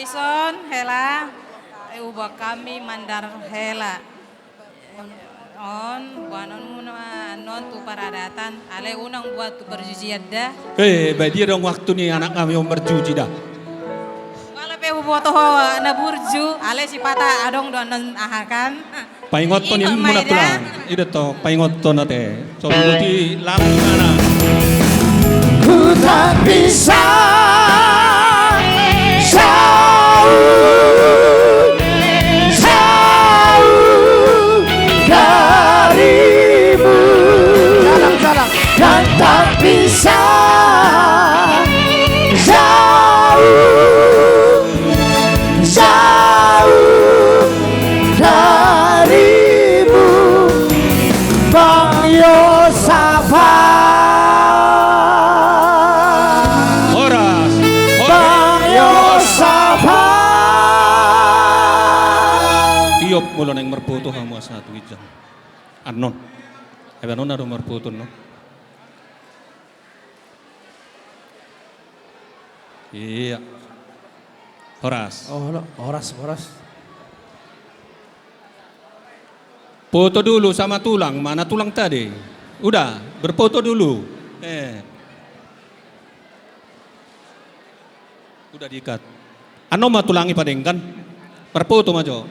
Ison hela ubah kami mandar hela. On buanon muna non tu paradatan ale unang buat tu perjujian dah. Baik dia dong waktu nih anak kami yang berjuji dah. Wala pe boto na burju ale si pata adong don ahakan. Paingot to ni Iko muna maida. tulang. Ida to paingot to nate. So buti lam mana. Ku tak bisa jauh, jauh darimu. Dan tak bisa jauh, jauh darimu, Bang Yosafat. Horas. Bang Yosafat. Tiop mula nang merputo hamu satu ijang. Anon. Anon ada merputo no. Iya. Horas. Oh, horas. Foto dulu sama tulang. Mana tulang tadi? Udah, berfoto dulu. Udah diikat. Ano mah tulangi padeng kan? Berfoto majo.